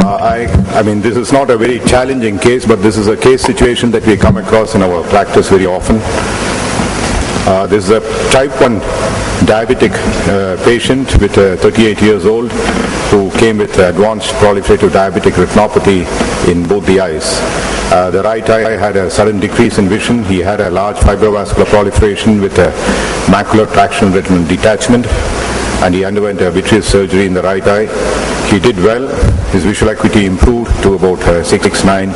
I mean, this is not a very challenging case, but this is a case situation that we come across in our practice very often. This is a type 1 diabetic patient with 38 years old who came with advanced proliferative diabetic retinopathy in both the eyes. The right eye had a sudden decrease in vision. He had a large fibrovascular proliferation with a macular traction retinal detachment, and he underwent a vitreous surgery in the right eye. He did well. His visual acuity improved to about 6.9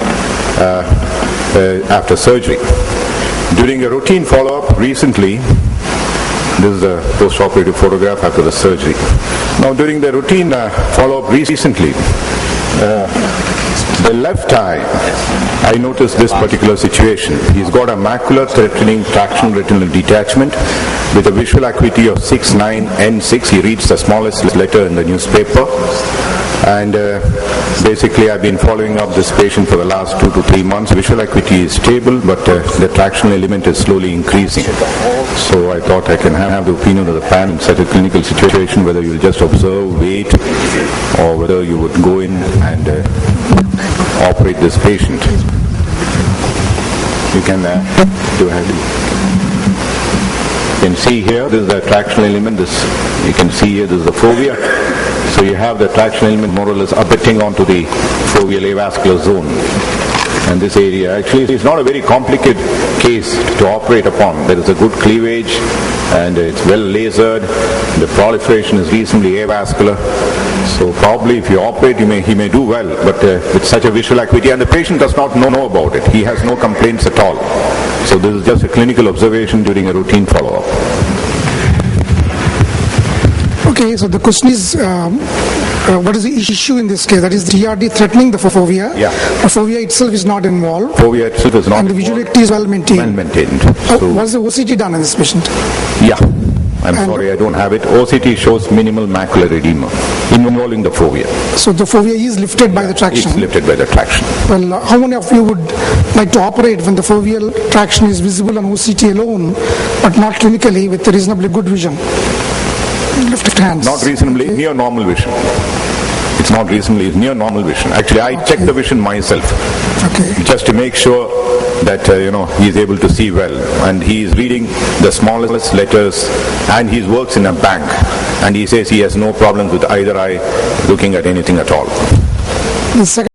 after surgery. During a routine follow-up recently, this is a post-operative photograph after the surgery. Now, during the routine follow-up recently, the left eye, I noticed this particular situation. He's got a macular threatening traction retinal detachment with a visual acuity of 6.9 N6. He reads the smallest letter in the newspaper. And basically I've been following up this patient for the last 2 to 3 months. Visual acuity is stable, but the traction element is slowly increasing. So I thought I can have the opinion of the panel in such a clinical situation, whether you'll just observe, wait, or whether you would go in and operate this patient. You can do ahead. You can see here, this is the traction element. This you can see here, this is the fovea. So you have the traction element more or less abutting onto the foveal avascular zone. And this area actually is not a very complicated case to operate upon. There is a good cleavage and it's well lasered. The proliferation is reasonably avascular. So probably if you operate, he may do well, but with such a visual acuity, and the patient does not know about it. He has no complaints at all. So this is just a clinical observation during a routine follow-up. Okay, so the question is, what is the issue in this case? That is the TRD threatening the fovea. Yeah. The fovea itself is not involved. Fovea itself is not and the visual acuity is well maintained. Well maintained. So was the OCT done in this patient? Yeah. I'm sorry, I don't have it. OCT shows minimal macular edema involving the fovea. So the fovea is lifted by the traction? It's lifted by the traction. Well, how many of you would like to operate when the foveal traction is visible on OCT alone, but not clinically with reasonably good vision? Lift hands. Not reasonably, near normal vision. It's not reasonably, it's near normal vision. Actually, I check the vision myself. Okay. Just to make sure that, he's able to see well. And he is reading the smallest letters, and he works in a bank. And he says he has no problems with either eye looking at anything at all. The second